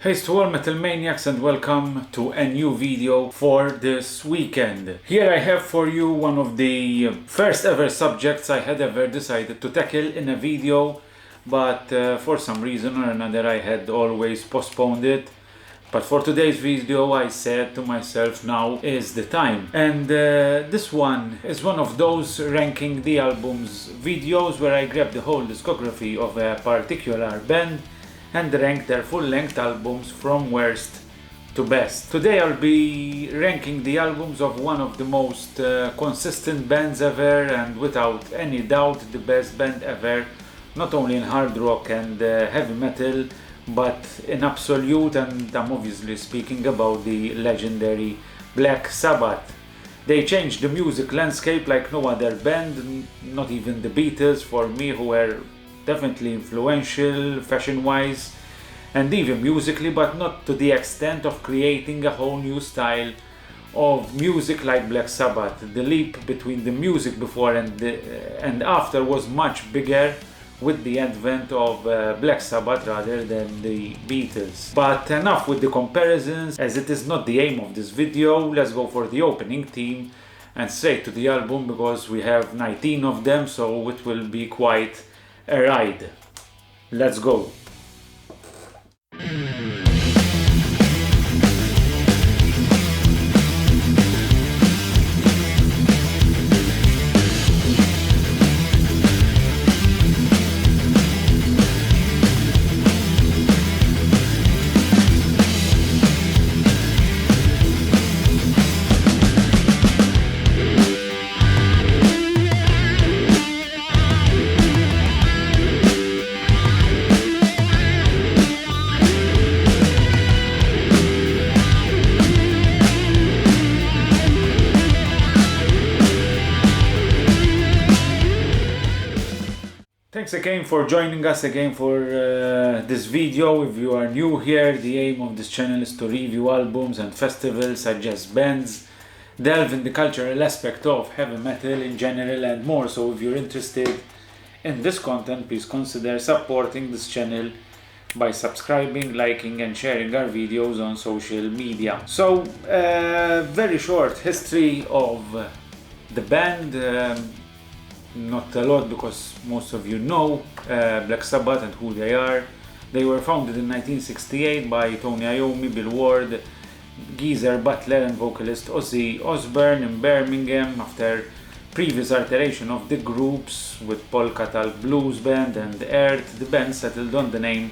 Hey to all Metal Maniacs and welcome to a new video for this weekend. Here I have for you one of the first ever subjects I had ever decided to tackle in a video, but for some reason or another I had always postponed it. But for today's video I said to myself, now is the time. And this one is one of those ranking the albums videos where I grab the whole discography of a particular band and rank their full-length albums from worst to best. Today I'll be ranking the albums of one of the most consistent bands ever, and without any doubt the best band ever, not only in hard rock and heavy metal, but in absolute, and I'm obviously speaking about the legendary Black Sabbath. They changed the music landscape like no other band, not even the Beatles for me, who were definitely influential fashion-wise and even musically, but not to the extent of creating a whole new style of music like Black Sabbath. The leap between the music before and after was much bigger with the advent of Black Sabbath rather than the Beatles. But enough with the comparisons, as it is not the aim of this video. Let's go for the opening theme and straight to the album, because we have 19 of them, so it will be quite a ride. Let's go. Thanks again for joining us again for this video. If you are new here, the aim of this channel is to review albums and festivals, suggest bands, delve in the cultural aspect of heavy metal in general and more. So if you're interested in this content, please consider supporting this channel by subscribing, liking and sharing our videos on social media. So very short history of the band. Not a lot, because most of you know Black Sabbath and who they are. They were founded in 1968 by Tony Iommi, Bill Ward, Geezer Butler and vocalist Ozzy Osbourne in Birmingham. After previous iteration of the groups with Polka Talk Blues Band and Earth, the band settled on the name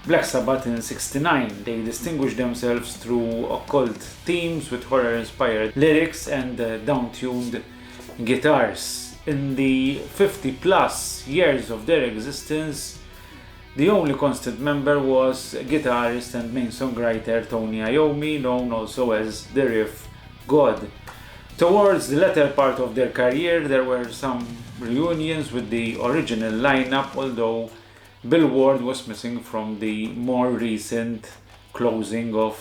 Black Sabbath in +69. They distinguished themselves through occult themes with horror-inspired lyrics and down-tuned guitars. In the 50+ years of their existence, the only constant member was guitarist and main songwriter Tony Iommi, known also as the Riff God. Towards the latter part of their career, there were some reunions with the original lineup, although Bill Ward was missing from the more recent closing of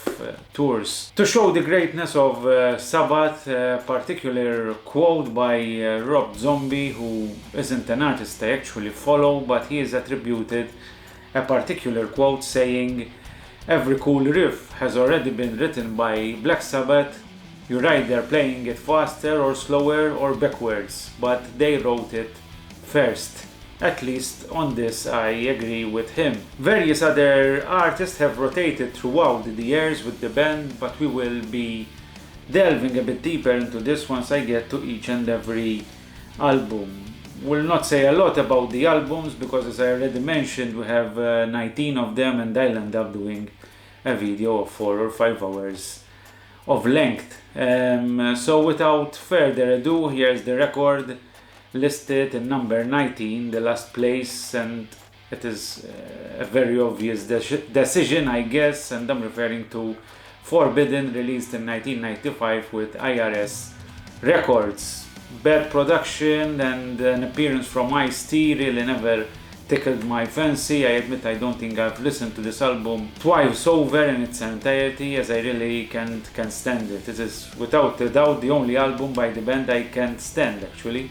tours. To show the greatness of Sabbath, a particular quote by Rob Zombie, who isn't an artist I actually follow, but he is attributed a particular quote saying, "Every cool riff has already been written by Black Sabbath. You're either playing it faster or slower or backwards, but they wrote it first." At least on this I agree with him. Various other artists have rotated throughout the years with the band, but we will be delving a bit deeper into this once I get to each and every album. Will not say a lot about the albums, because as I already mentioned, we have 19 of them, and I'll end up doing a video of 4 or 5 hours of length. So without further ado, here's the record listed in number 19, the last place, and it is a very obvious decision, I guess, and I'm referring to Forbidden, released in 1995 with IRS Records. Bad production and an appearance from Ice-T really never tickled my fancy. I admit I don't think I've listened to this album twice over in its entirety, as I really can't stand it. It is without a doubt the only album by the band I can't stand, actually.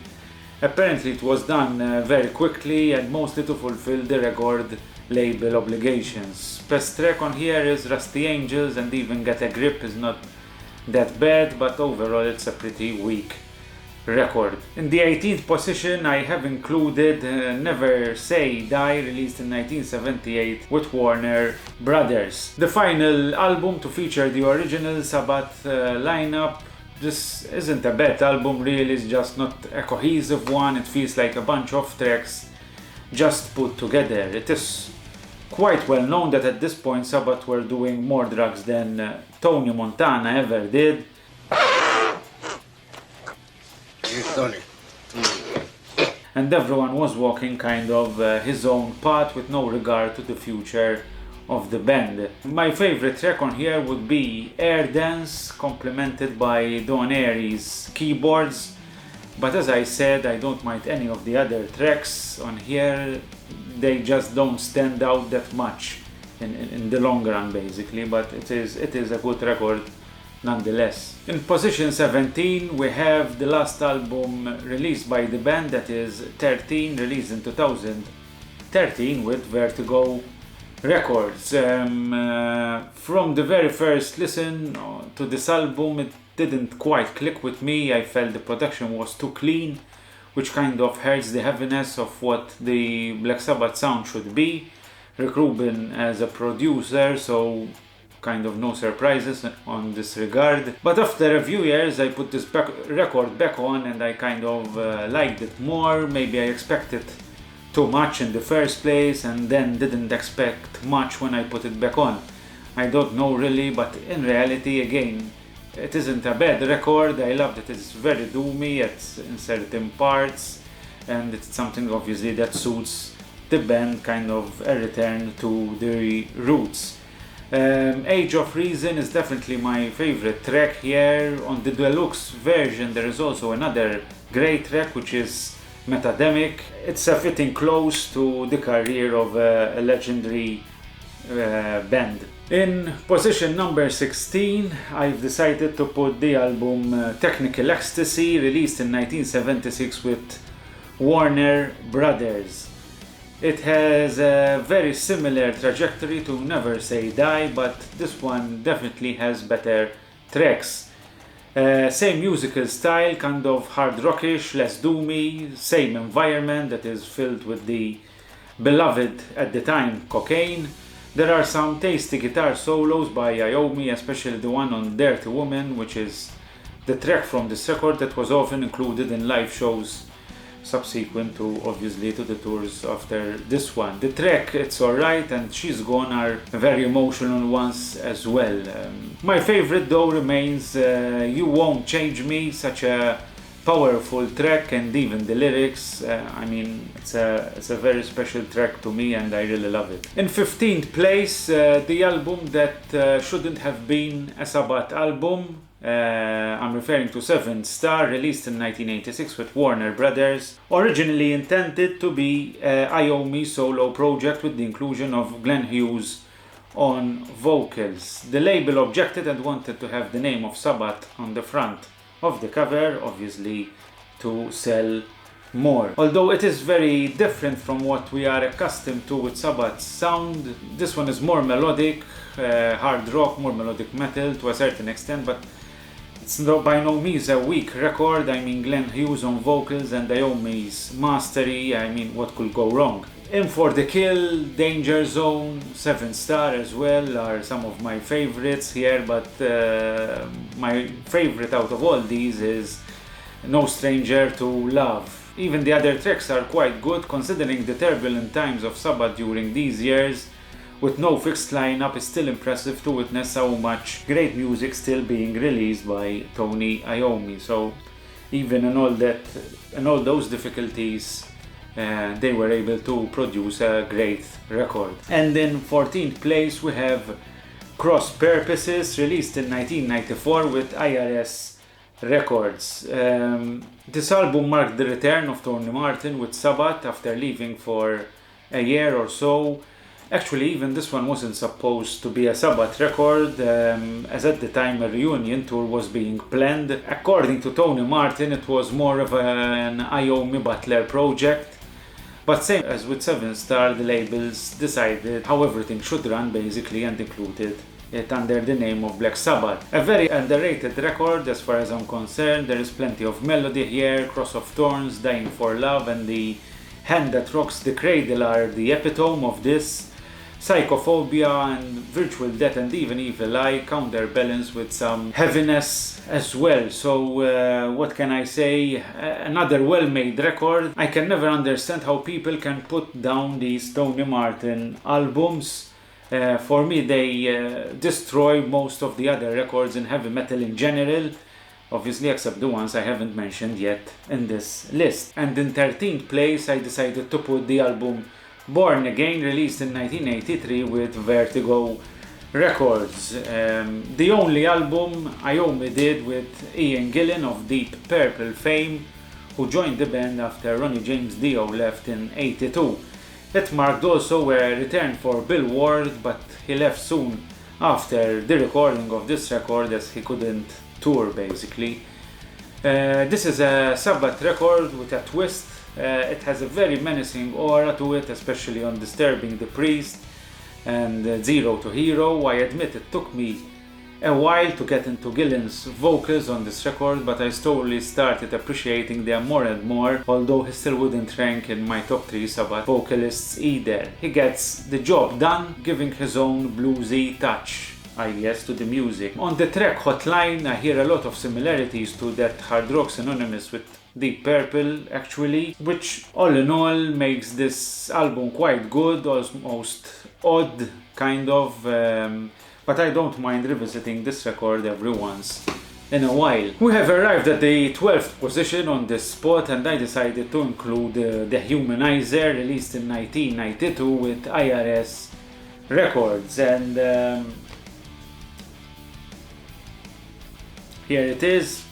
Apparently it was done very quickly and mostly to fulfill the record label obligations. Best track on here is Rusty Angels, and even Get a Grip is not that bad, but overall it's a pretty weak record. In the 18th position I have included Never Say Die, released in 1978 with Warner Brothers. The final album to feature the original Sabbath lineup. This isn't a bad album really, it's just not a cohesive one. It feels like a bunch of tracks just put together. It is quite well known that at this point Sabbath were doing more drugs than Tony Montana ever did. Tony. And everyone was walking kind of his own path with no regard to the future of the band. My favorite track on here would be Air Dance, complemented by Don Airey's keyboards. But as I said, I don't mind any of the other tracks on here. They just don't stand out that much in the long run basically, but it is a good record nonetheless. In position 17 we have the last album released by the band, that is 13, released in 2013 with Vertigo Records. From the very first listen to this album, it didn't quite click with me. I felt the production was too clean, which kind of hurts the heaviness of what the Black Sabbath sound should be. Rick Rubin as a producer, so kind of no surprises on this regard. But after a few years I put this record back on and I kind of liked it more. Maybe I expected too much in the first place and then didn't expect much when I put it back on. I don't know really, but in reality again it isn't a bad record. I love that it's very doomy in certain parts, and it's something obviously that suits the band, kind of a return to their roots. Age of Reason is definitely my favorite track here. On the deluxe version there is also another great track, which is Metademic. It's a fitting close to the career of a legendary band. In position number 16 I've decided to put the album Technical Ecstasy, released in 1976 with Warner Brothers. It has a very similar trajectory to Never Say Die, but this one definitely has better tracks. Same musical style, kind of hard rockish, less doomy, same environment that is filled with the beloved at the time cocaine. There are some tasty guitar solos by Iommi, especially the one on Dirty Woman, which is the track from this record that was often included in live shows subsequent to obviously to the tours after this one. The track It's Alright and She's Gone are very emotional ones as well. My favorite though remains You Won't Change Me, such a powerful track, and even the lyrics, I mean it's a very special track to me and I really love it. In 15th place, the album that shouldn't have been a Sabbath album. I'm referring to 7 Star, released in 1986 with Warner Brothers. Originally intended to be a Iommi solo project with the inclusion of Glenn Hughes on vocals. The label objected and wanted to have the name of Sabbath on the front of the cover, obviously to sell more. Although it is very different from what we are accustomed to with Sabbath's sound. This one is more melodic, hard rock, more melodic metal to a certain extent, but it's by no means a weak record. I mean, Glenn Hughes on vocals and Iommi's mastery, I mean, what could go wrong? In for the Kill, Danger Zone, 7 Star as well are some of my favorites here, but my favorite out of all these is No Stranger to Love. Even the other tracks are quite good considering the turbulent times of Sabbath during these years. With no fixed lineup, it's still impressive to witness how much great music still being released by Tony Iommi. So even in all those difficulties, they were able to produce a great record. And in 14th place we have Cross Purposes, released in 1994 with IRS Records. This album marked the return of Tony Martin with Sabbath after leaving for a year or so. Actually, even this one wasn't supposed to be a Sabbath record, as at the time a reunion tour was being planned. According to Tony Martin, it was more of an Iommi Butler project. But same as with 7 Star, the labels decided how everything should run basically and included it under the name of Black Sabbath. A very underrated record as far as I'm concerned. There is plenty of melody here. Cross of Thorns, Dying for Love and The Hand That Rocks the Cradle are the epitome of this. Psychophobia and Virtual Death and even Evil Eye counterbalance with some heaviness as well. So what can I say? Another well-made record. I can never understand how people can put down these Tony Martin albums. For me, they destroy most of the other records in heavy metal in general, obviously except the ones I haven't mentioned yet in this list. And in 13th place, I decided to put the album Born Again, released in 1983 with Vertigo Records. The only album Iommi did with Ian Gillan of Deep Purple fame, who joined the band after Ronnie James Dio left in 82. It marked also a return for Bill Ward, but he left soon after the recording of this record as he couldn't tour basically. This is a Sabbath record with a twist. It has a very menacing aura to it, especially on Disturbing the Priest and Zero to Hero. I admit it took me a while to get into Gillan's vocals on this record, but I slowly started appreciating them more and more, although he still wouldn't rank in my top 3 Sabbath vocalists either. He gets the job done, giving his own bluesy touch, I guess, to the music. On the track Hotline, I hear a lot of similarities to that hard rock synonymous with Deep Purple actually, which all in all makes this album quite good, almost odd kind of, but I don't mind revisiting this record every once in a while. We have arrived at the 12th position on this spot, and I decided to include Dehumanizer, released in 1992 with IRS Records, and here it is.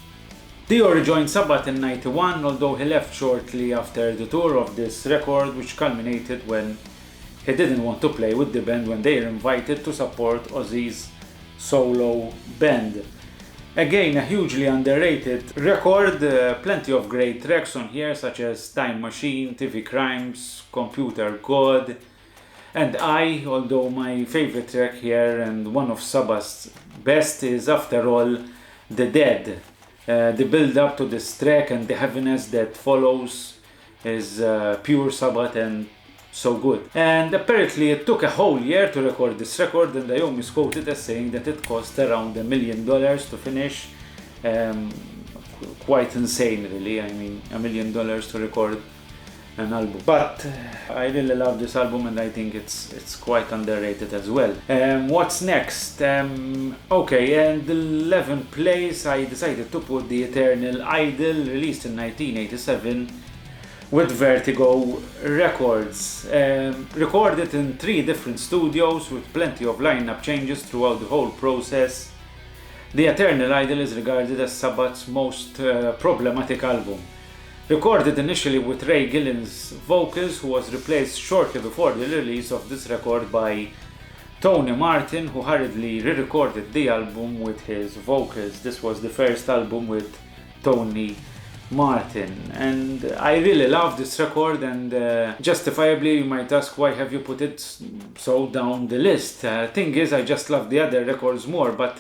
Dio rejoined Sabbath in 91, although he left shortly after the tour of this record, which culminated when he didn't want to play with the band when they were invited to support Ozzy's solo band. Again, a hugely underrated record, plenty of great tracks on here such as Time Machine, TV Crimes, Computer God, and I, although my favorite track here and one of Sabbath's best is After All The Dead. The build up to this track and the heaviness that follows is pure Sabbath and so good. And apparently it took a whole year to record this record, and I always quoted as saying that it cost around $1 million to finish. Quite insane really, I mean $1 million to record an album. But I really love this album and I think it's quite underrated as well. What's next? Okay, and the 11th place I decided to put The Eternal Idol, released in 1987 with Vertigo Records. Recorded in 3 different studios with plenty of lineup changes throughout the whole process. The Eternal Idol is regarded as Sabbath's most problematic album. Recorded initially with Ray Gillan's vocals, who was replaced shortly before the release of this record by Tony Martin, who hurriedly re-recorded the album with his vocals. This was the first album with Tony Martin, and I really love this record, and justifiably you might ask, why have you put it so down the list? Thing is, I just love the other records more, but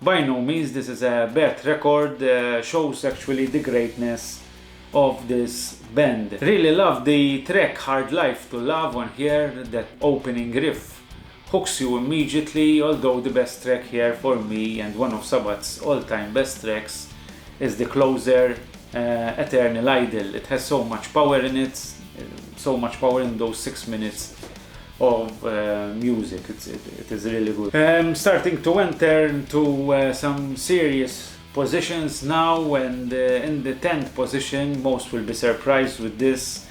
by no means this is a bad record. Shows actually the greatness of this band. Really love the track Hard Life to Love on here. That opening riff hooks you immediately, although the best track here for me and one of Sabbath's all-time best tracks is the closer, Eternal Idol. It has so much power in it, so much power in those 6 minutes of music. It is really good. Starting to enter into some serious positions now, and in the 10th position, most will be surprised with this,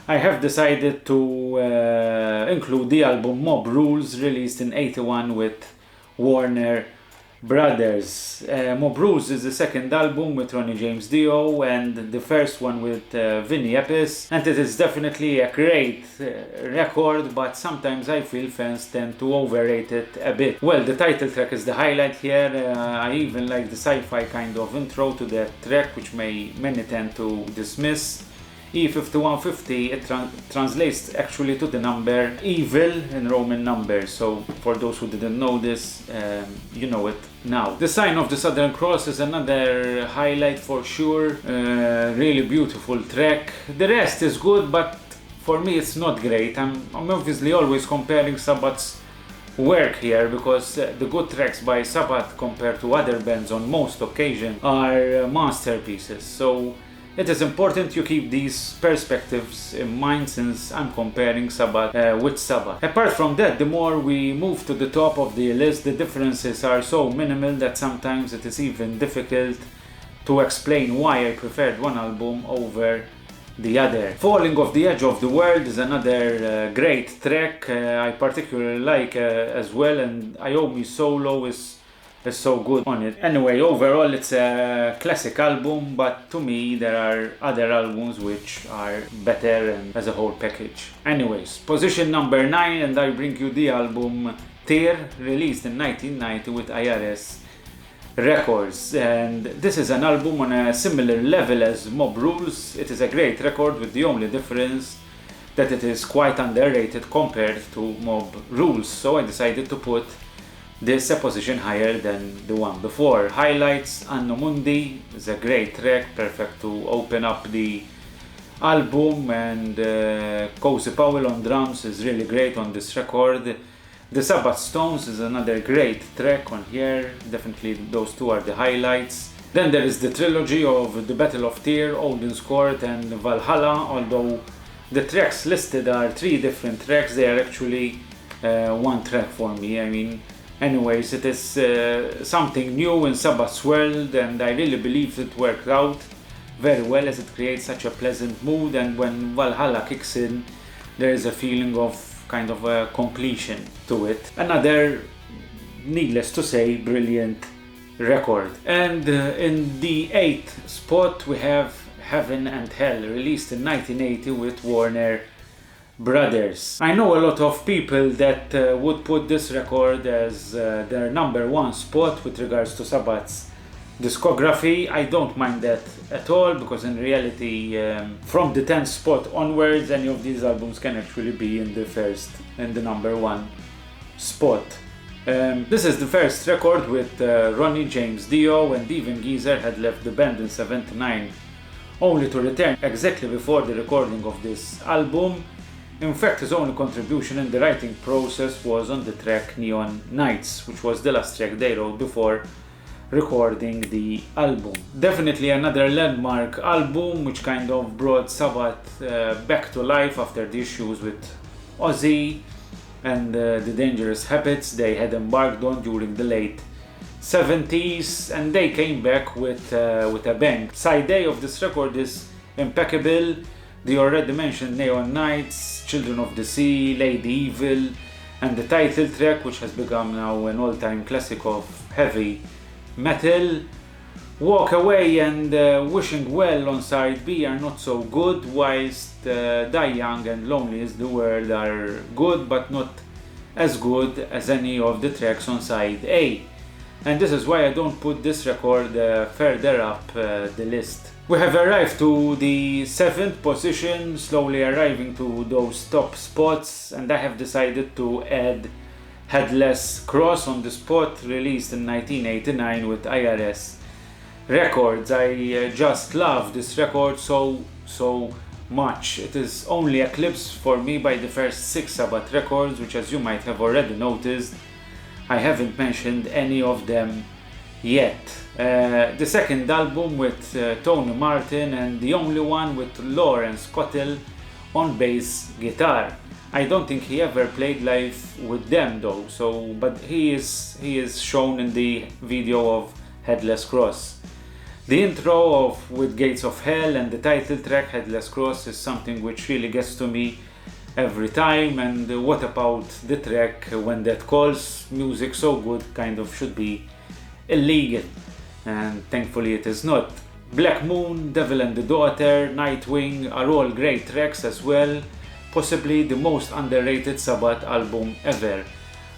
I have decided to include the album Mob Rules, released in 81 with Warner Brothers. Mob Rules is the second album with Ronnie James Dio and the first one with Vinny Appice, and it is definitely a great record, but sometimes I feel fans tend to overrate it a bit. Well, the title track is the highlight here. I even like the sci-fi kind of intro to that track, which many tend to dismiss. E5150, it translates actually to the number evil in Roman numbers. So for those who didn't know this, you know it now. The sign of the Southern Cross is another highlight for sure. Really beautiful track. The rest is good, but for me it's not great. I'm obviously always comparing Sabbath's work here, because the good tracks by Sabbath compared to other bands on most occasions are masterpieces. So it is important you keep these perspectives in mind since I'm comparing Sabbath with Sabbath. Apart from that, the more we move to the top of the list, the differences are so minimal that sometimes it is even difficult to explain why I preferred one album over the other. Falling Off the Edge of the World is another great track I particularly like as well, and Iommi's solo is so good on it. Anyway, overall it's a classic album, but to me there are other albums which are better and as a whole package. Anyways, position number 9, and I bring you the album Tear, released in 1990 with IRS Records, and this is an album on a similar level as Mob Rules. It is a great record, with the only difference that it is quite underrated compared to Mob Rules, so I decided to put this a position higher than the one before. Highlights: Anno Mundi is a great track, perfect to open up the album, and Cozy Powell on drums is really great on this record. The Sabbath Stones is another great track on here, definitely those two are the highlights. Then there is the trilogy of The Battle of Tyr, Odin's Court and Valhalla. Although the tracks listed are 3 different tracks, they are actually one track for me. I mean, anyways, it is something new in Sabbath's world, and I really believe it worked out very well, as it creates such a pleasant mood, and when Valhalla kicks in there is a feeling of kind of a completion to it. Another, needless to say, brilliant record. And in the 8th spot we have Heaven and Hell, released in 1980 with Warner Brothers. I know a lot of people that would put this record as their number 1 spot with regards to Sabbath's discography. I don't mind that at all, because in reality from the 10th spot onwards any of these albums can actually be in the first and the number 1 spot. This is the first record with Ronnie James Dio, when Steven Geezer had left the band in '79, only to return exactly before the recording of this album. In fact, his only contribution in the writing process was on the track Neon Nights, which was the last track they wrote before recording the album. Definitely another landmark album which kind of brought Sabbath back to life after the issues with Ozzy and the dangerous habits they had embarked on during the late 70s, and they came back with a bang. Side A of this record is impeccable. The already mentioned Neon Nights, Children of the Sea, Lady Evil, and the title track, which has become now an all-time classic of heavy metal. Walk Away and Wishing Well on side B are not so good, whilst Die Young and Lonely Is the World are good, but not as good as any of the tracks on side A. And this is why I don't put this record further up the list. We have arrived to the 7th position, slowly arriving to those top spots, and I have decided to add Headless Cross on the spot, released in 1989 with IRS Records. I just love this record so much. It is only eclipsed for me by the first 6 Sabbath records, which, as you might have already noticed, I haven't mentioned any of them yet. The second album with Tony Martin, and the only one with Lawrence Cottle on bass guitar. I don't think he ever played live with them though, but he is shown in the video of Headless Cross. The intro of With Gates of Hell and the title track Headless Cross is something which really gets to me every time, and what about the track When That Calls? Music so good kind of should be illegal, and thankfully it is not. Black Moon, Devil and the Daughter, Nightwing are all great tracks as well. Possibly the most underrated Sabbath album ever.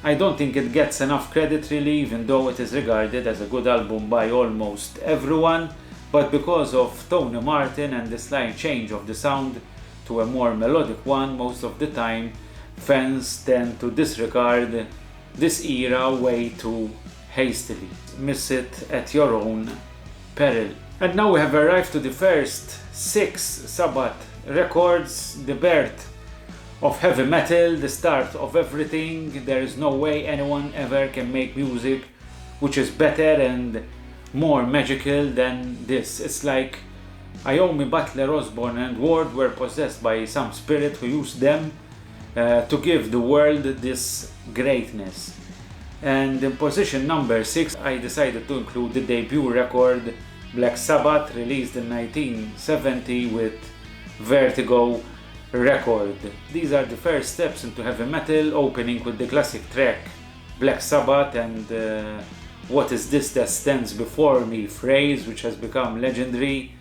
I don't think it gets enough credit really, even though it is regarded as a good album by almost everyone. but because of Tony Martin and the slight change of the sound to a more melodic one, most of the time fans tend to disregard this era way too hastily. Miss it at your own peril. And now we have arrived to the first 6 Sabbath records, the birth of heavy metal, the start of everything. There is no way anyone ever can make music which is better and more magical than this. It's like Iommi, Butler, Osborne and Ward were possessed by some spirit who used them to give the world this greatness. And in position number 6 I decided to include the debut record Black Sabbath, released in 1970 with Vertigo record. These are the first steps into heavy metal, opening with the classic track Black Sabbath and "What is this that stands before me" phrase, which has become legendary.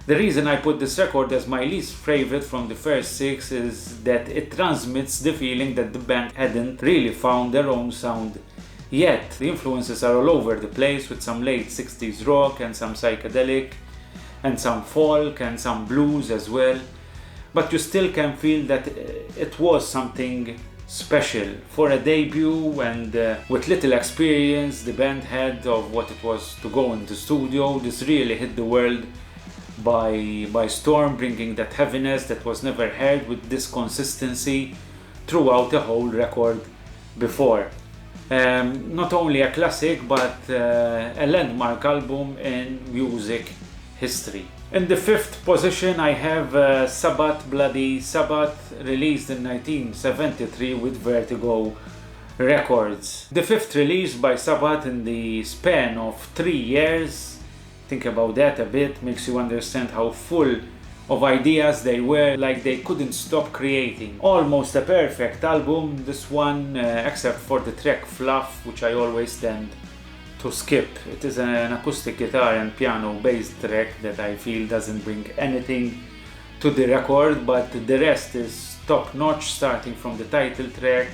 The reason I put this record as my least favorite from the first 6 is that it transmits the feeling that the band hadn't really found their own sound yet. The influences are all over the place, with some late 60s rock and some psychedelic and some folk and some blues as well, but you still can feel that it was something special for a debut, and with little experience the band had of what it was to go in the studio. This really hit the world by storm, bringing that heaviness that was never heard with this consistency throughout the whole record before. Not only a classic, but a landmark album in music history. In the 5th position I have Sabbath, Bloody Sabbath, released in 1973 with Vertigo records. The 5th release by Sabbath in the span of 3 years. Think about that a bit, makes you understand how full of ideas they were, like they couldn't stop creating. Almost a perfect album, this one, except for the track Fluff, which I always tend to skip. It is an acoustic guitar and piano based track that I feel doesn't bring anything to the record, but the rest is top notch, starting from the title track,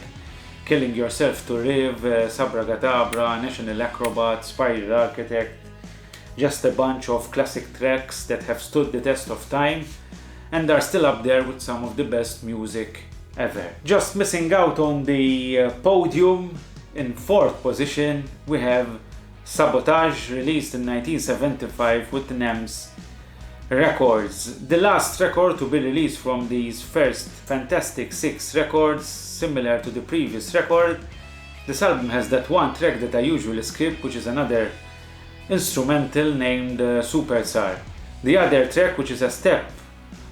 Killing Yourself to Live, Sabragadabra, National Acrobat, Spiral Architect. Just a bunch of classic tracks that have stood the test of time and are still up there with some of the best music ever. Just missing out on the podium, in 4th position we have Sabotage, released in 1975 with NEMS records. The last record to be released from these first fantastic 6 records, similar to the previous record. This album has that one track that I usually skip, which is another instrumental named Superstar. The other track, which is a step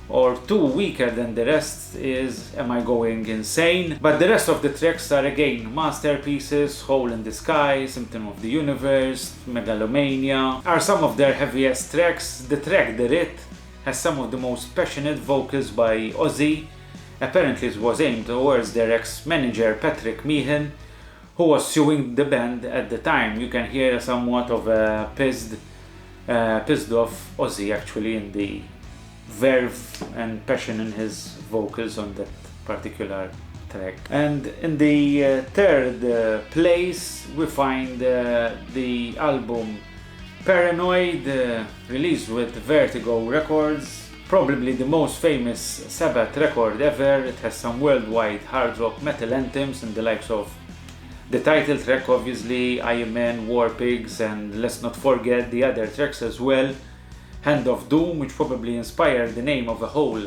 or 2 weaker than the rest, is Am I Going Insane? But the rest of the tracks are again masterpieces. Hole in the Sky, Symptom of the Universe, Megalomania are some of their heaviest tracks. The track The Writ has some of the most passionate vocals by Ozzy. Apparently it was aimed towards their ex-manager Patrick Meehan, who was suing the band at the time. You can hear somewhat of a pissed off Ozzy actually in the verve and passion in his vocals on that particular track. And in the 3rd place we find the album Paranoid, released with Vertigo records. Probably the most famous Sabbath record ever. It has some worldwide hard rock metal anthems and the likes of the title track, obviously, Iron Man, War Pigs, and let's not forget the other tracks as well. Hand of Doom, which probably inspired the name of a whole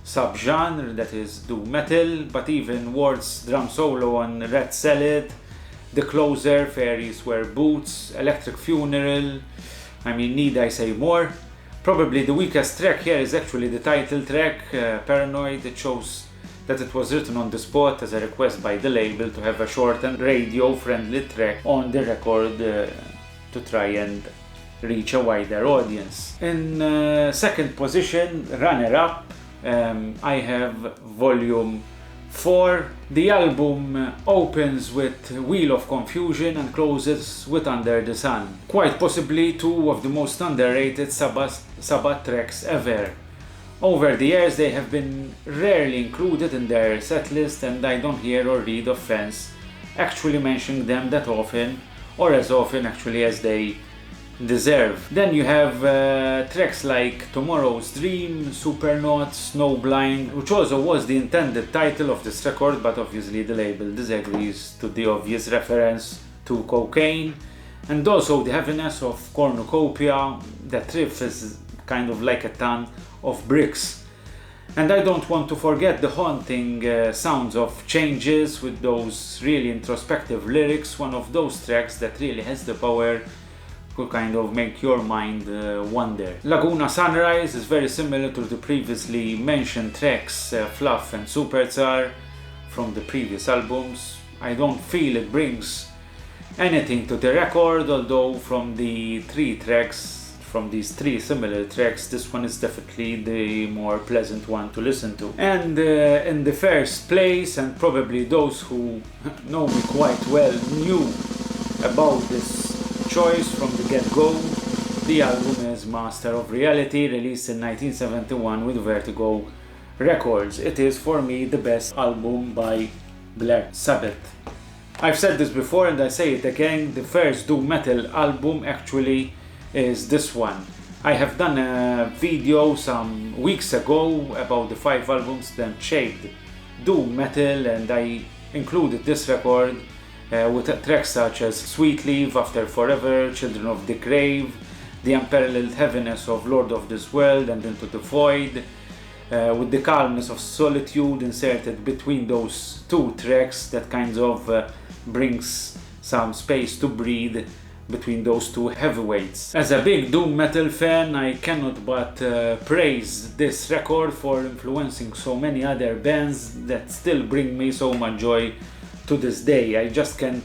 subgenre that is doom metal, but even Ward's drum solo on Red Salad, The Closer, Fairies Wear Boots, Electric Funeral, I mean, need I say more? Probably the weakest track here is actually the title track, Paranoid. It shows that it was written on the spot as a request by the label to have a short and radio-friendly track on the record to try and reach a wider audience. In 2nd position, runner-up, I have Volume 4. The album opens with Wheel of Confusion and closes with Under the Sun. Quite possibly 2 of the most underrated Sabbath tracks ever. Over the years they have been rarely included in their setlist, and I don't hear or read of fans actually mentioning them that often, or as often actually as they deserve. Then you have tracks like Tomorrow's Dream, Supernaut, Snowblind, which also was the intended title of this record, but obviously the label disagrees to the obvious reference to cocaine. And also the heaviness of Cornucopia. That riff is kind of like a ton of bricks. And I don't want to forget the haunting sounds of Changes with those really introspective lyrics, one of those tracks that really has the power to kind of make your mind wonder. Laguna Sunrise is very similar to the previously mentioned tracks Fluff and Superstar from the previous albums. I don't feel it brings anything to the record, although from the from these three similar tracks, this one is definitely the more pleasant one to listen to. And in the first place, and probably those who know me quite well knew about this choice from the get-go, the album is Master of Reality, released in 1971 with Vertigo Records. It is for me the best album by Black Sabbath. I've said this before and I say it again, the first doom metal album actually is this one. I have done a video some weeks ago about the 5 albums that shaped doom metal, and I included this record with tracks such as Sweet Leaf, After Forever, Children of the Grave, The Unparalleled Heaviness of Lord of this World and Into the Void, with the calmness of Solitude inserted between those two tracks that kind of brings some space to breathe between those two heavyweights. As a big doom metal fan, I cannot but praise this record for influencing so many other bands that still bring me so much joy to this day. I just can't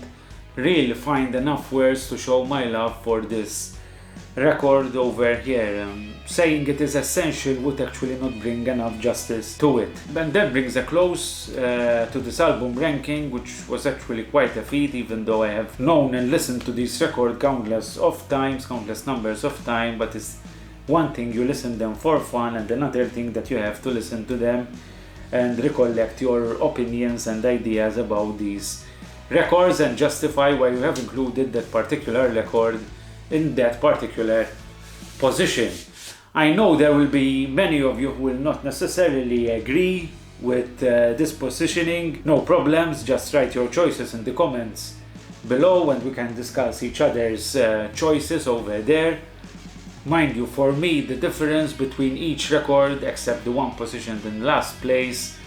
really find enough words to show my love for this record over here. Saying it is essential would actually not bring enough justice to it. And that brings a close to this album ranking, which was actually quite a feat, even though I have known and listened to this record countless numbers of times, but it's one thing you listen to them for fun, and another thing that you have to listen to them and recollect your opinions and ideas about these records and justify why you have included that particular record in that particular position. I know there will be many of you who will not necessarily agree with this positioning. No problems, just write your choices in the comments below and we can discuss each other's choices over there. Mind you, for me the difference between each record, except the one positioned in last place,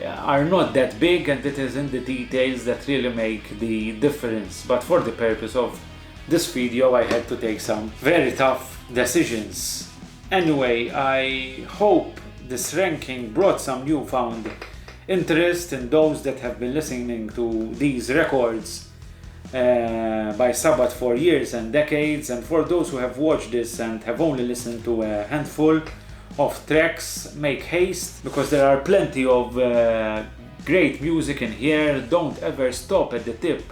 are not that big, and it is in the details that really make the difference. But for the purpose of this video I had to take some very tough decisions. Anyway, I hope this ranking brought some newfound interest in those that have been listening to these records by Sabbath for years and decades, and for those who have watched this and have only listened to a handful of tracks, make haste, because there are plenty of great music in here. Don't ever stop at the tip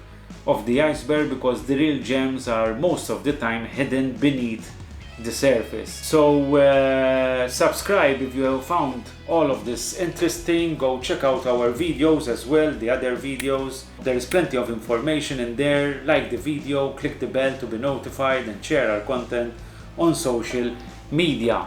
of the iceberg, because the real gems are most of the time hidden beneath the surface. So subscribe if you have found all of this interesting. Go check out our videos as well, the other videos. There is plenty of information in there. Like the video, click the bell to be notified, and share our content on social media.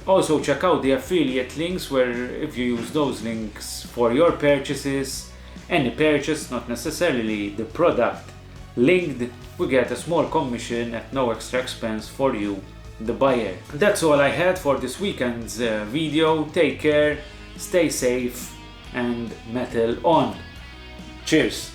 Also check out the affiliate links, where if you use those links for your purchases, any purchase, not necessarily the product linked, we get a small commission at no extra expense for you, the buyer. That's all I had for this weekend's video. Take care, stay safe, and metal on. Cheers!